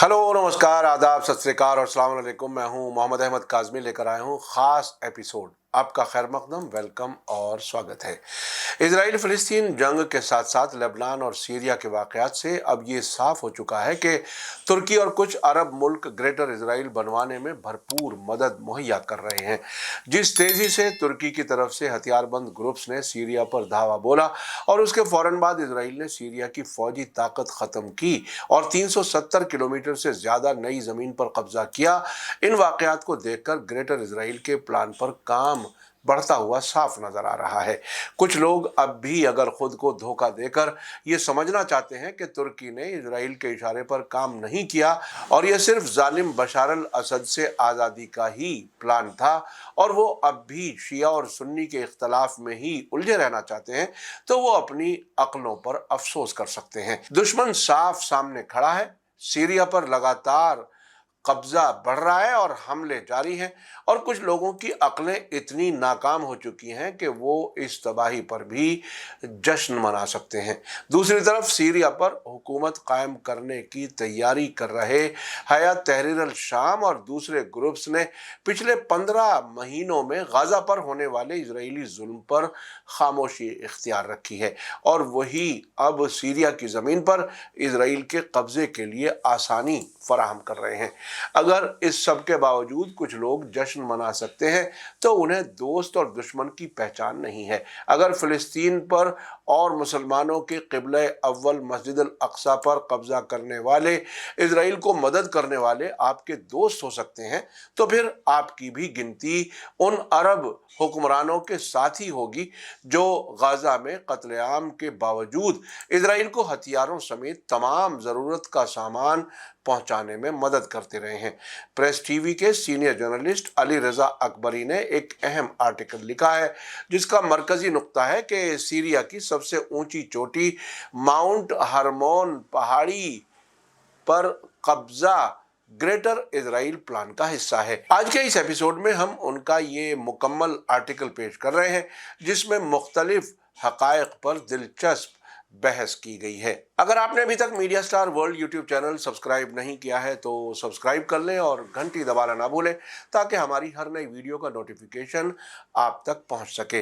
Hello, नमस्कार, आदाब, सत श्री अकाल और अस्सलाम वालेकुम। मैं हूं मोहम्मद अहमद काज़मी, लेकर आया हूं खास एपिसोड। आपका खैर मकदम, वेलकम और स्वागत है। इजराइल फ़िलिस्तीन जंग के साथ साथ लेबनान और सीरिया के वाक़यात से अब ये साफ हो चुका है कि तुर्की और कुछ अरब मुल्क ग्रेटर इजराइल बनवाने में भरपूर मदद मुहैया कर रहे हैं। जिस तेज़ी से तुर्की की तरफ से हथियारबंद ग्रुप्स ने सीरिया पर धावा बोला और उसके फ़ौरन बाद इजराइल ने सीरिया की फ़ौजी ताकत ख़त्म की और 370 किलोमीटर से ज़्यादा नई ज़मीन पर कब्जा किया, इन वाक़यात को देखकर ग्रेटर इजराइल के प्लान पर काम बढ़ता हुआ साफ नजर आ रहा है। कुछ लोग अब भी अगर खुद को धोखा देकर ये समझना चाहते हैं कि तुर्की ने इजराइल के इशारे पर काम नहीं किया और यह सिर्फ जालिम बशार अल असद से आज़ादी का ही प्लान था और वो अब भी शिया और सुन्नी के इख्तलाफ में ही उलझे रहना चाहते हैं, तो वो अपनी अक्लों पर अफसोस कर सकते हैं। दुश्मन साफ सामने खड़ा है, सीरिया पर लगातार कब्जा बढ़ रहा है और हमले जारी हैं और कुछ लोगों की अक्लें इतनी नाकाम हो चुकी हैं कि वो इस तबाही पर भी जश्न मना सकते हैं। दूसरी तरफ सीरिया पर हुकूमत कायम करने की तैयारी कर रहे हयात तहरीर अल शाम और दूसरे ग्रुप्स ने पिछले 15 महीनों में गाजा पर होने वाले इजरायली जुल्म पर खामोशी इख्तियार रखी है और वही अब सीरिया की ज़मीन पर इजराइल के कब्जे के लिए आसानी फराहम कर रहे हैं। अगर इस सब के बावजूद कुछ लोग जश्न मना सकते हैं, तो उन्हें दोस्त और दुश्मन की पहचान नहीं है। अगर फ़िलिस्तीन पर और मुसलमानों के क़िबला अव्वल मस्जिद अल अक्सा पर कब्जा करने वाले इजराइल को मदद करने वाले आपके दोस्त हो सकते हैं, तो फिर आपकी भी गिनती उन अरब हुक्मरानों के साथ ही होगी जो गाजा में कत्लेआम के बावजूद इजराइल को हथियारों समेत तमाम ज़रूरत का सामान पहुंचाने में मदद करते रहे हैं। प्रेस टीवी के सीनियर जर्नलिस्ट अली रजा अकबरी ने एक अहम आर्टिकल लिखा है जिसका मरकजी नुक्ता है कि सीरिया की सबसे ऊंची चोटी माउंट हरमोन पहाड़ी पर कब्जा ग्रेटर इजराइल प्लान का हिस्सा है। आज के इस एपिसोड में हम उनका ये मुकम्मल आर्टिकल पेश कर रहे हैं जिसमें मुख्तलिफ हकायक पर दिलचस्प बहस की गई है। अगर आपने अभी तक media star world YouTube channel subscribe नहीं किया है तो सब्सक्राइब कर लें और घंटी दबाना ना भूलें ताकि हमारी हर नई वीडियो का नोटिफिकेशन आप तक पहुंच सके।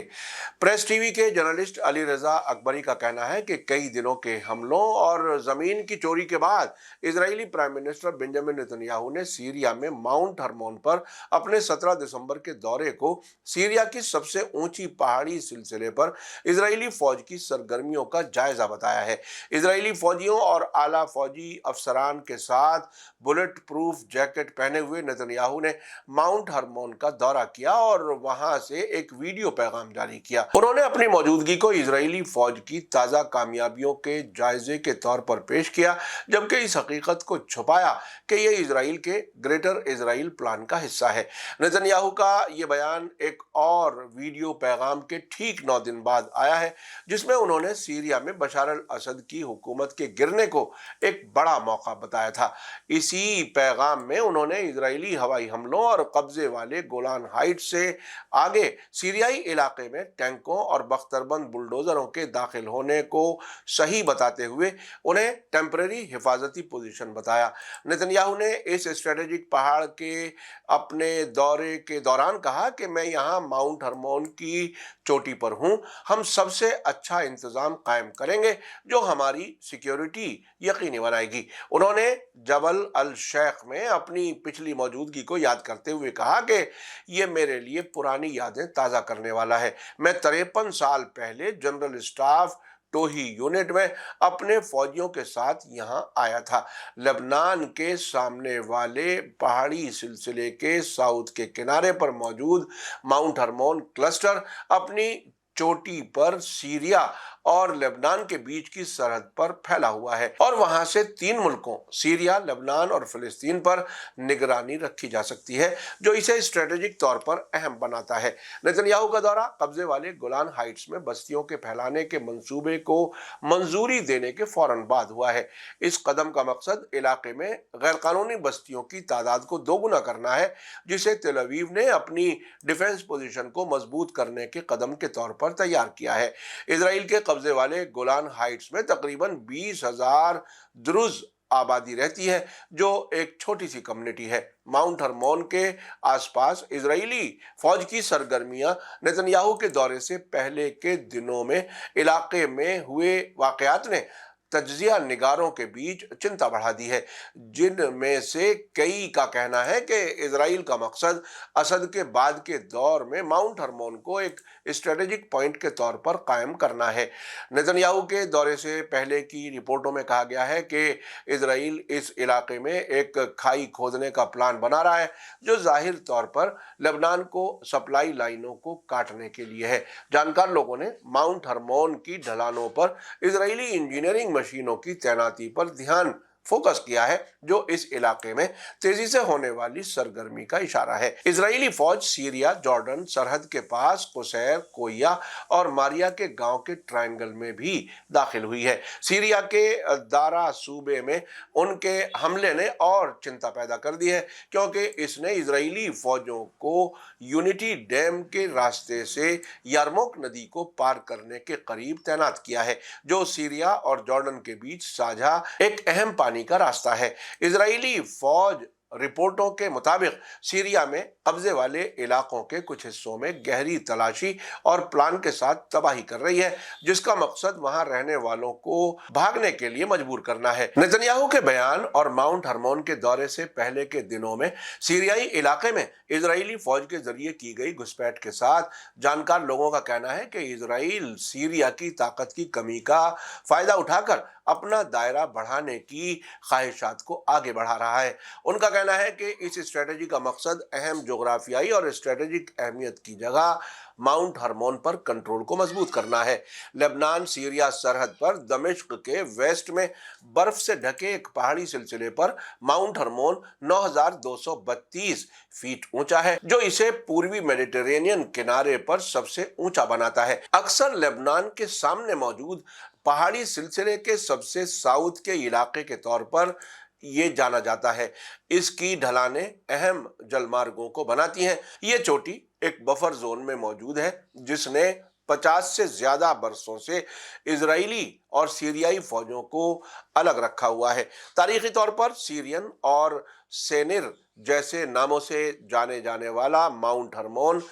प्रेस टीवी के जर्नलिस्ट अली रजा अकबरी का कहना है कि कई दिनों के हमलों और ज़मीन की चोरी के बाद Israeli prime minister Benjamin Netanyahu ने सीरिया में माउंट हरमोन पर अपने 17 दिसंबर के दौरे को सीरिया की सबसे ऊंची पहाड़ी सिलसिले पर इजरायली फौज की सरगर्मियों का जायजा बताया है। इजरायली फौजियों और आला फौजी अफसरान के साथ बुलेट प्रूफ जैकेट पहने हुए नेतन्याहू ने माउंट हरमोन का दौरा किया और वहां से एक वीडियो पैगाम जारी किया। उन्होंने अपनी मौजूदगी को इजरायली फौज की ताज़ा कामयाबियों के जायजे के तौर पर पेश किया, जबकि इस हकीकत को छुपाया कि यह इजराइल के ग्रेटर इजराइल प्लान का हिस्सा है। नेतन्याहू का यह बयान एक और वीडियो पैगाम के ठीक 9 दिन बाद आया है जिसमें उन्होंने सीरिया में बशार अल असद की हुकूमत के गिरने को एक बड़ा मौका बताया था। इसी पैगाम में उन्होंने इजरायली हवाई हमलों और कब्जे वाले गोलान हाइट्स से आगे सीरियाई इलाके में टैंकों और बख्तरबंद बुलडोजरों के दाखिल होने को सही बताते हुए उन्हें टेम्परेरी हिफाजती पोजीशन बताया। नेतन्याहू ने इस स्ट्रेटेजिक पहाड़ के अपने दौरे के दौरान कहा कि मैं यहाँ माउंट हरमोन की चोटी पर हूँ, हम सबसे अच्छा इंतजाम कायम करेंगे जो हमारी सिक्योरिटी यकीनी बनाएगी। उन्होंने जबल अल शेख में अपनी पिछली मौजूदगी को याद करते हुए कहा कि ये मेरे लिए पुरानी यादें ताज़ा करने वाला है। मैं 53 साल पहले जनरल स्टाफ टोही यूनिट में अपने फौजियों के साथ यहाँ आया था। लेबनान के सामने वाले पहाड़ी सिलसिले के साउथ के किनारे पर मौजूद माउंट हरमोन क्लस्टर अपनी चोटी पर सीरिया और लेबनान के बीच की सरहद पर फैला हुआ है और वहां से 3 मुल्कों सीरिया, लेबनान और फिलिस्तीन पर निगरानी रखी जा सकती है, जो इसे स्ट्रेटेजिक तौर पर अहम बनाता है। नेतन्याहू का दौरा कब्जे वाले गोलान हाइट्स में बस्तियों के फैलाने के मंसूबे को मंजूरी देने के फौरन बाद हुआ है। इस कदम का मकसद इलाके में गैरकानूनी बस्तियों की तादाद को दोगुना करना है, जिसे तेल अवीव ने अपनी डिफेंस पोजीशन को मजबूत करने के कदम के तौर पर तैयार किया है। इजराइल के कब्जे वाले गोलान हाइट्स में तकरीबन 20,000 द्रुज आबादी रहती है, जो एक छोटी सी कम्युनिटी है। माउंट हरमोन के आसपास इजरायली फौज की सरगर्मियां नेतन्याहू के दौरे से पहले के दिनों में इलाके में हुए वाकयात ने तज्जिया निगारों के बीच चिंता बढ़ा दी है, जिनमें से कई का कहना है कि इसराइल का मकसद असद के बाद के दौर में माउंट हरमोन को एक स्ट्रेटेजिक पॉइंट के तौर पर कायम करना है। नेतन्याहू के दौरे से पहले की रिपोर्टों में कहा गया है कि इसराइल इस इलाके में एक खाई खोदने का प्लान बना रहा है, जो जाहिर तौर पर लेबनान को सप्लाई लाइनों को काटने के लिए है। जानकार लोगों ने माउंट हरमोन की ढलानों पर इजरायली इंजीनियरिंग मशीनों की तैनाती पर ध्यान फोकस किया है, जो इस इलाके में तेजी से होने वाली सरगर्मी का इशारा है। इजरायली फौज सीरिया जॉर्डन सरहद के पास कुसैर, कोया और मारिया के गांव के ट्रायंगल में भी दाखिल हुई है। सीरिया के दारा सूबे में उनके हमले ने और चिंता पैदा कर दी है, क्योंकि इसने इजरायली फौजों को यूनिटी डैम के रास्ते से यारमोक नदी को पार करने के करीब तैनात किया है, जो सीरिया और जॉर्डन के बीच साझा एक अहम पानी का रास्ता है। इजरायली फौज रिपोर्टों के मुताबिक सीरिया में कब्जे वाले इलाकों के कुछ हिस्सों में गहरी तलाशी और प्लान के साथ तबाही कर रही है, जिसका मकसद वहां रहने वालों को भागने के लिए मजबूर करना है। नेतन्याहू के बयान और माउंट हरमोन के दौरे से पहले के दिनों में सीरियाई इलाके में इजरायली फौज के जरिए की गई घुसपैठ के साथ जानकार लोगों का कहना है कि इजराइल सीरिया की ताकत की कमी का फायदा उठाकर अपना दायरा बढ़ाने की ख्वाहिशात को आगे बढ़ा रहा है। उनका कहना है कि इस स्ट्रेटेजी का मकसद अहम जोग्राफियाई और स्ट्रेटेजिक अहमियत की जगह माउंट हरमोन पर कंट्रोल को मजबूत करना है। लेबनान सीरिया सरहद पर दमिश्क के वेस्ट में बर्फ से ढके एक पहाड़ी सिलसिले पर माउंट हरमोन 9,232 फीट ऊंचा है, जो इसे पूर्वी मेडिटेरेनियन किनारे पर सबसे ऊंचा बनाता है। अक्सर लेबनान के सामने मौजूद पहाड़ी सिलसिले के सबसे साउथ के इलाके के तौर पर ये जाना जाता है। इसकी ढलानें अहम जलमार्गों को बनाती हैं। ये चोटी एक बफर जोन में मौजूद है, जिसने 50 से ज्यादा बरसों से इजरायली और सीरियाई फौजों को अलग रखा हुआ है। तारीखी तौर पर सीरियन और सेनिर जैसे नामों से जाने जाने वाला माउंट हरमोन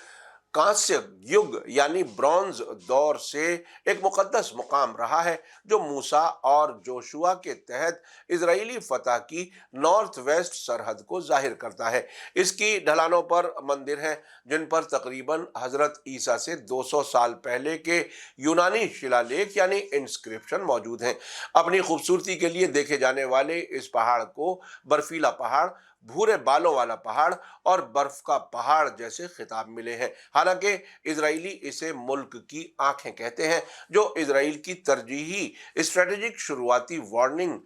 कांस्य युग यानी ब्रॉन्ज दौर से एक मुकद्दस मुकाम रहा है, जो मूसा और जोशुआ के तहत इजरायली फतह की नॉर्थ वेस्ट सरहद को जाहिर करता है। इसकी ढलानों पर मंदिर हैं, जिन पर तकरीबन हजरत ईसा से 200 साल पहले के यूनानी शिलालेख यानी इंस्क्रिप्शन मौजूद हैं। अपनी खूबसूरती के लिए देखे जाने वाले इस पहाड़ को बर्फीला पहाड़, भूरे बालों वाला पहाड़ और बर्फ का पहाड़ जैसे खिताब मिले हैं। हालांकि इजरायली इसे मुल्क की आंखें कहते हैं, जो इजराइल की तरजीही स्ट्रेटेजिक शुरुआती वार्निंग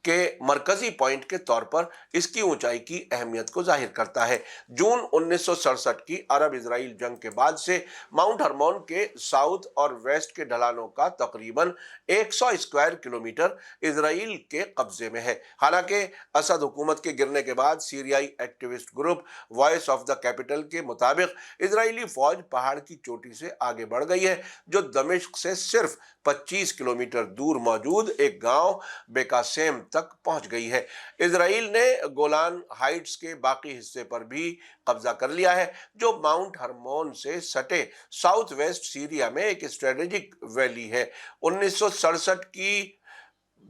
के मरकजी पॉइंट के तौर पर इसकी ऊंचाई की अहमियत को जाहिर करता है। जून 1967 की अरब इजराइल जंग के बाद से माउंट हरमोन के साउथ और वेस्ट के ढलानों का तकरीबन 100 स्क्वायर किलोमीटर इजराइल के कब्जे में है। हालांकि असद हुकूमत के गिरने के बाद सीरियाई activist group voice of the capital के मुताबिक इजरायली फौज पहाड़ की चोटी से आगे बढ़ गई है, जो दमिश्क से सिर्फ 25 किलोमीटर दूर मौजूद एक गांव बेकासेम तक पहुंच गई है। इजराइल ने गोलान हाइट्स के बाकी हिस्से पर भी कब्जा कर लिया है, जो माउंट हरमोन से सटे साउथ वेस्ट सीरिया में एक स्ट्रेटेजिक वैली है। 1967 की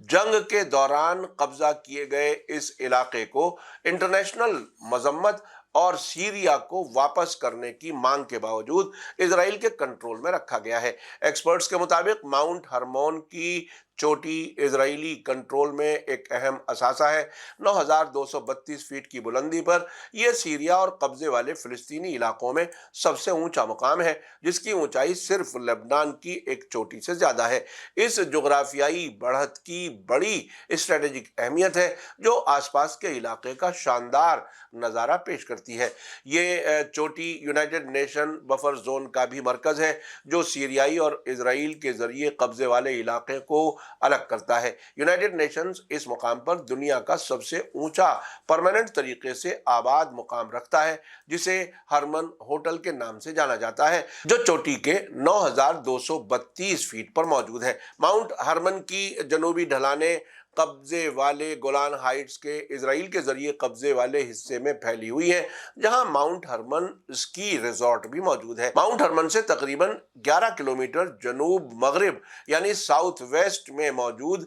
जंग के दौरान कब्जा किए गए इस इलाके को इंटरनेशनल मजम्मत और सीरिया को वापस करने की मांग के बावजूद इजराइल के कंट्रोल में रखा गया है। एक्सपर्ट्स के मुताबिक माउंट हरमोन की चोटी इजरायली कंट्रोल में एक अहम असासा है। 9,232 फीट की बुलंदी पर यह सीरिया और कब्जे वाले फिलिस्तीनी इलाकों में सबसे ऊंचा मुकाम है, जिसकी ऊंचाई सिर्फ लेबनान की एक चोटी से ज्यादा है। इस जोग्राफियाई बढ़त की बड़ी स्ट्रेटेजिक अहमियत है, जो आसपास के इलाके का शानदार नज़ारा पेश करती है। ये चोटी यूनाइटेड नेशन बफर जोन का भी मरकज है, जो सीरियाई और इजराइल के जरिए कब्जे वाले इलाके को अलग करता है। यूनाइटेड नेशंस इस मुकाम पर दुनिया का सबसे ऊंचा परमानेंट तरीके से आबाद मुकाम रखता है, जिसे हरमन होटल के नाम से जाना जाता है, जो चोटी के 9,232 फीट पर मौजूद है। माउंट हरमन की जनूबी ढलानें قبضے والے گولان ہائٹس کے اسرائیل کے ذریعے قبضے والے حصے میں پھیلی ہوئی ہیں، جہاں ماؤنٹ ہرمن اسکی ریزورٹ بھی موجود ہے۔ ماؤنٹ ہرمن سے تقریباً 11 کلومیٹر جنوب مغرب یعنی ساؤتھ ویسٹ میں موجود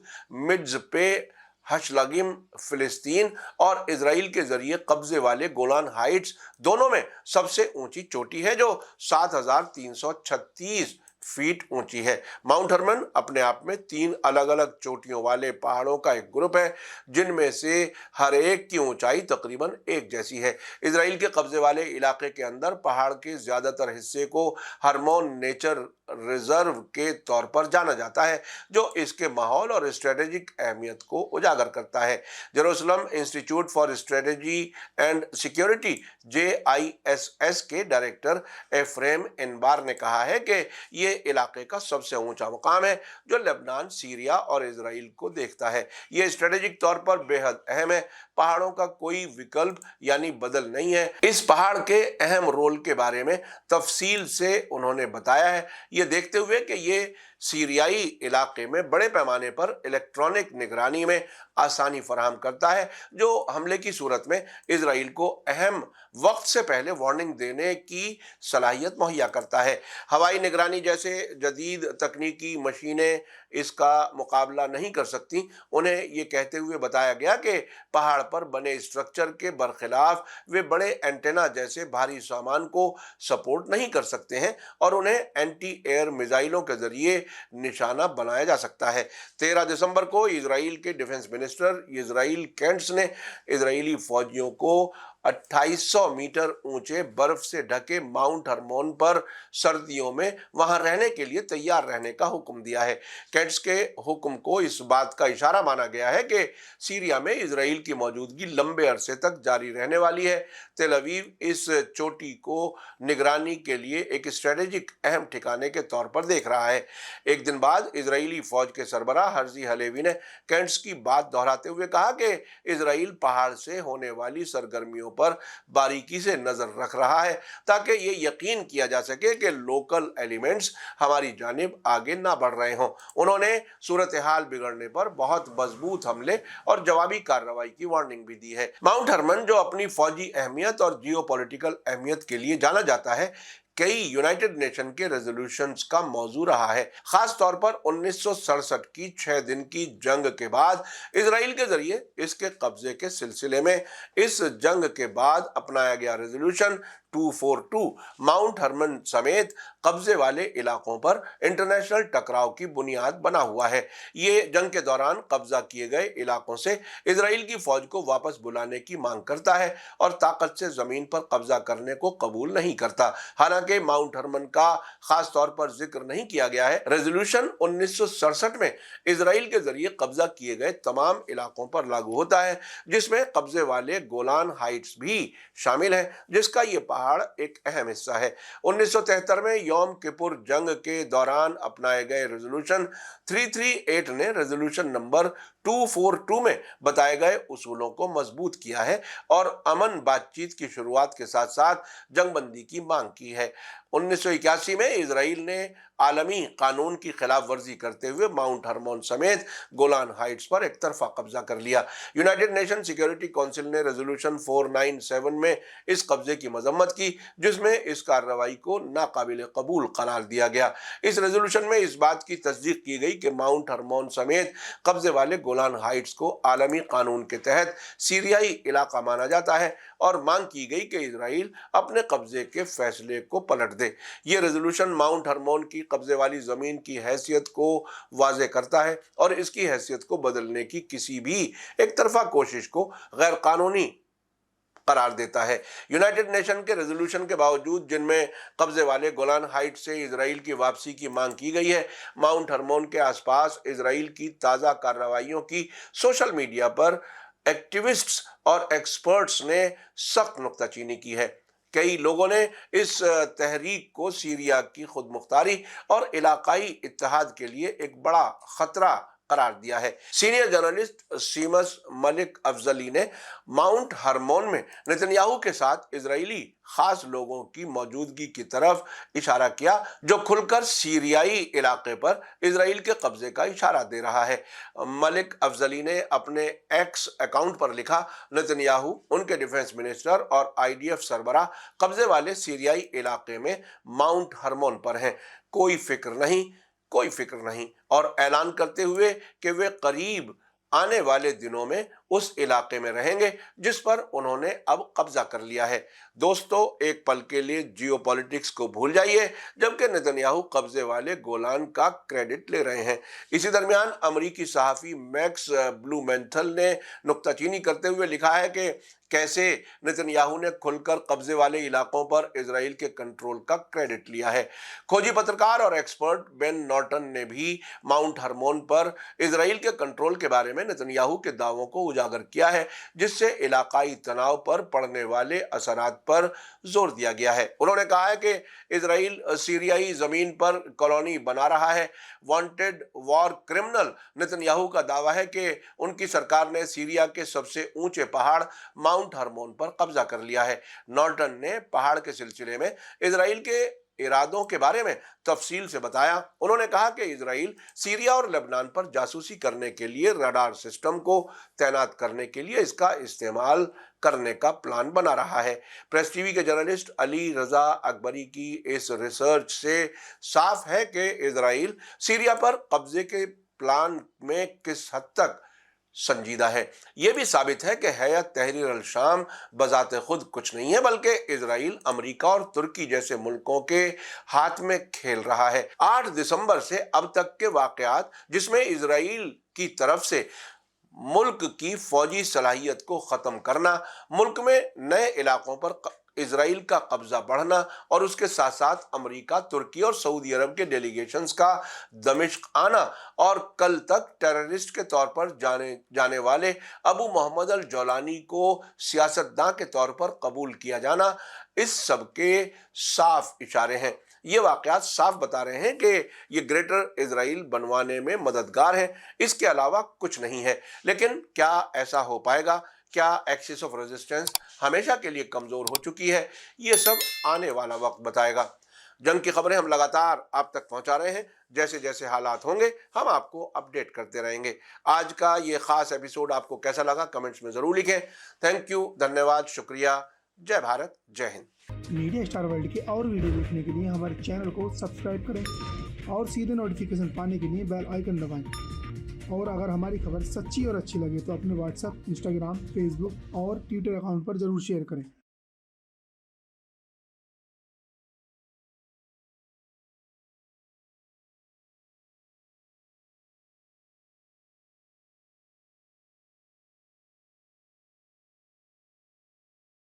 مڈزپے ہشلگیم فلسطین اور اسرائیل کے ذریعے قبضے والے گولان ہائٹس دونوں میں سب سے اونچی چوٹی ہے، جو 7336 فیٹ اونچی ہے۔ ماؤنٹ ہرمن اپنے آپ میں 3 الگ الگ چوٹیوں والے پہاڑوں کا ایک گروپ ہے، جن میں سے ہر ایک کی اونچائی تقریباً ایک جیسی ہے۔ اسرائیل کے قبضے والے علاقے کے اندر پہاڑ کے زیادہ تر حصے کو ہرمون نیچر ریزرو کے طور پر جانا جاتا ہے، جو اس کے ماحول اور اسٹریٹجک اہمیت کو اجاگر کرتا ہے۔ Jerusalem institute for strategy and security JISS کے ڈائریکٹر ایفریم انبار نے کہا ہے کہ یہ علاقے کا سب سے اونچا مقام ہے جو لبنان، سیریا اور اسرائیل کو دیکھتا ہے۔ یہ اسٹریٹجک طور پر بے حد اہم ہے۔ پہاڑوں کا کوئی وکلپ یعنی بدل نہیں ہے۔ اس پہاڑ کے اہم رول کے بارے میں تفصیل سے انہوں نے بتایا ہے، یہ دیکھتے ہوئے کہ یہ سیریائی علاقے میں بڑے پیمانے پر الیکٹرانک نگرانی میں آسانی فراہم کرتا ہے، جو حملے کی صورت میں اسرائیل کو اہم وقت سے پہلے وارننگ دینے کی صلاحیت مہیا کرتا ہے۔ ہوائی نگرانی جیسے جدید تکنیکی مشینیں اس کا مقابلہ نہیں کر سکتی۔ انہیں یہ کہتے ہوئے بتایا گیا کہ پہاڑ پر بنے اسٹرکچر کے برخلاف وہ بڑے اینٹینا جیسے بھاری سامان کو سپورٹ نہیں کر سکتے ہیں اور انہیں اینٹی ایئر میزائلوں کے ذریعے نشانہ بنایا جا سکتا ہے۔ 13 دسمبر کو اسرائیل کے ڈیفنس منسٹر اسرائیل کینٹس نے اسرائیلی فوجیوں کو 2800 میٹر اونچے برف سے ڈھکے ماؤنٹ ہرمون پر سردیوں میں وہاں رہنے کے لیے تیار رہنے کا حکم دیا ہے۔ کینٹس کے حکم کو اس بات کا اشارہ مانا گیا ہے کہ سیریا میں اسرائیل کی موجودگی لمبے عرصے تک جاری رہنے والی ہے۔ تل اویو اس چوٹی کو نگرانی کے لیے ایک اسٹریٹجک اہم ٹھکانے کے طور پر دیکھ رہا ہے۔ ایک دن بعد اسرائیلی فوج کے سربراہ ہرزی ہلیوی نے کینٹس کی بات دہراتے ہوئے کہا کہ اسرائیل پہاڑ سے ہونے والی سرگرمیوں پر باریکی سے نظر رکھ رہا ہے تاکہ یہ یقین کیا جا سکے کہ لوکل ایلیمنٹس ہماری جانب آگے نہ بڑھ رہے ہوں۔ انہوں نے صورتحال بگڑنے پر بہت مضبوط حملے اور جوابی کارروائی کی وارننگ بھی دی ہے۔ ماؤنٹ ہرمن جو اپنی فوجی اہمیت اور جیو پولیٹیکل اہمیت کے لیے جانا جاتا ہے، کئی یونائٹڈ نیشن کے ریزولوشنز کا موضوع رہا ہے، خاص طور پر 1967 کی 6 دن کی جنگ کے بعد اسرائیل کے ذریعے اس کے قبضے کے سلسلے میں۔ اس جنگ کے بعد اپنایا گیا ریزولوشن 242 ماؤنٹ ہرمن سمیت قبضے والے علاقوں پر انٹرنیشنل ٹکراؤ کی بنیاد بنا ہوا ہے۔ یہ جنگ کے دوران قبضہ کیے گئے علاقوں سے اسرائیل کی فوج کو واپس بلانے کی مانگ کرتا ہے اور طاقت سے زمین پر قبضہ کرنے کو قبول نہیں کرتا۔ حالانکہ ماؤنٹ ہرمن کا خاص طور پر ذکر نہیں کیا گیا ہے، ریزولوشن 1967 میں اسرائیل کے ذریعے قبضہ کیے گئے تمام علاقوں پر لاگو ہوتا ہے، جس میں قبضے والے گولان ہائٹس بھی شامل ہیں، جس کا یہ پہاڑ ایک اہم حصہ ہے۔ 1973 میں یوم کپر جنگ کے دوران اپنائے گئے ریزولوشن 338 نے ریزولوشن نمبر 242 میں بتائے گئے اصولوں کو مضبوط کیا ہے اور امن بات چیت کی شروعات کے ساتھ ساتھ جنگ بندی کی مانگ کی ہے۔ 1981 میں اسرائیل نے عالمی قانون کی خلاف ورزی کرتے ہوئے ماؤنٹ ہرمون سمیت گولان ہائٹس پر ایک طرفہ قبضہ کر لیا۔ یونائٹڈ نیشن سیکیورٹی کونسل نے ریزولوشن 497 میں اس قبضے کی مذمت کی، جس میں اس کارروائی کو ناقابل قبول قرار دیا گیا۔ اس ریزولوشن میں اس بات کی تصدیق کی گئی کہ ماؤنٹ ہرمون سمیت قبضے والے گولان ہائٹس کو عالمی قانون کے تحت سیریائی علاقہ مانا جاتا ہے اور مانگ کی گئی کہ اسرائیل اپنے قبضے کے فیصلے کو پلٹ دے۔ یہ ریزولوشن ماؤنٹ ہرمون کی قبضے والی زمین کی حیثیت کو واضح کرتا ہے اور اس کی حیثیت کو بدلنے کی کسی بھی ایک طرفہ کوشش کو غیر قانونی قرار دیتا ہے۔ یونائٹڈ نیشن کے ریزولوشن کے باوجود، جن میں قبضے والے گولان ہائٹ سے اسرائیل کی واپسی کی مانگ کی گئی ہے، ماؤنٹ ہرمون کے آس پاس اسرائیل کی تازہ کارروائیوں کی سوشل میڈیا پر ایکٹیوسٹس اور ایکسپرٹس نے سخت نکتہ چینی کی ہے۔ کئی لوگوں نے اس تحریک کو سیریا کی خود مختاری اور علاقائی اتحاد کے لیے ایک بڑا خطرہ करार दिया है। सीनियर जर्नलिस्ट सीमस मलिक अफजली ने माउंट हरमोन में नेतन्याहू के साथ इजरायली खास लोगों की मौजूदगी की तरफ इशारा किया, जो खुलकर सीरियाई इलाके पर इजराइल के कब्जे का इशारा दे रहा है। मलिक अफजली ने अपने एक्स अकाउंट पर लिखा, नेतन्याहू, उनके डिफेंस मिनिस्टर और आईडीएफ सरबराह कब्जे वाले सीरियाई इलाके में माउंट हरमोन पर हैं। कोई फिक्र नहीं, और ऐलान करते हुए कि वे करीब आने वाले दिनों में उस इलाके में रहेंगे जिस पर उन्होंने अब कब्जा कर लिया है। दोस्तों, एक पल के लिए जियोपॉलिटिक्स को भूल जाइए, जबकि नेतन्याहू कब्जे वाले गोलान का क्रेडिट ले रहे हैं। इसी दरमियान अमरीकी सहाफी मैक्स ब्लूमेंथल ने नुक्ताचीनी करते हुए लिखा है कि कैसे नेतन्याहू ने खुलकर कब्जे वाले इलाकों पर इजराइल के कंट्रोल का क्रेडिट लिया है। खोजी पत्रकार और एक्सपर्ट बेन नॉर्टन ने भी माउंट हरमोन पर इजराइल के कंट्रोल के बारे में नेतन्याहू के दावों को उजागर किया है, जिससे इलाकाई तनाव पर पड़ने वाले असरात पर जोर दिया गया है। उन्होंने कहा है कि इजराइल सीरियाई जमीन पर कॉलोनी बना रहा है। वांटेड वॉर क्रिमिनल नेतन्याहू का दावा है कि उनकी सरकार ने सीरिया के सबसे ऊंचे पहाड़ माउंट हरमोन पर कब्जा कर लिया है। नॉर्टन ने पहाड़ के सिलसिले में इजराइल के इरादों के बारे में तफसील से बताया। उन्होंने कहा कि इजराइल सीरिया और लेबनान पर जासूसी करने के लिए रडार सिस्टम को तैनात करने के लिए इसका इस्तेमाल करने का प्लान बना रहा है। प्रेस टीवी के जर्नलिस्ट अली रजा अकबरी की इस रिसर्च से साफ है कि इजराइल सीरिया पर कब्जे के प्लान में किस हद तक संजीदा है। यह भी साबित है कि हैयत तहरीर अल शाम बजाते खुद कुछ नहीं है, बल्कि इजराइल अमेरिका और तुर्की जैसे मुल्कों के हाथ में खेल रहा है। 8 दिसंबर से अब तक के वाकयात, जिसमें इजराइल की तरफ से मुल्क की फौजी सलाहियत को खत्म करना, मुल्क में नए इलाकों पर इजराइल का कब्जा बढ़ना और उसके साथ साथ अमेरिका, तुर्की और सऊदी अरब के डेलीगेशंस का दमिश्क आना और कल तक टेररिस्ट के तौर पर जाने वाले अबू मोहम्मद अल जौलानी को सियासतदां के तौर पर कबूल किया जाना, इस सब के साफ इशारे हैं। ये वाकयात साफ बता रहे हैं कि ये ग्रेटर इजराइल बनवाने में मददगार है, इसके अलावा कुछ नहीं है। लेकिन क्या ऐसा हो पाएगा? क्या एक्सिस ऑफ रेजिस्टेंस हमेशा के लिए कमजोर हो चुकी है? ये सब आने वाला वक्त बताएगा। जंग की खबरें हम लगातार आप तक पहुंचा रहे हैं। जैसे जैसे हालात होंगे हम आपको अपडेट करते रहेंगे। आज का ये खास एपिसोड आपको कैसा लगा कमेंट्स में जरूर लिखें। थैंक यू, धन्यवाद, शुक्रिया। जय भारत, जय हिंद। मीडिया स्टार वर्ल्ड के और वीडियो देखने के लिए हमारे चैनल को सब्सक्राइब करें और सीधे नोटिफिकेशन पाने के लिए बेल आइकन दबाएं। और अगर हमारी खबर सच्ची और अच्छी लगे तो अपने व्हाट्सएप, इंस्टाग्राम, फेसबुक और ट्विटर अकाउंट पर जरूर शेयर करें।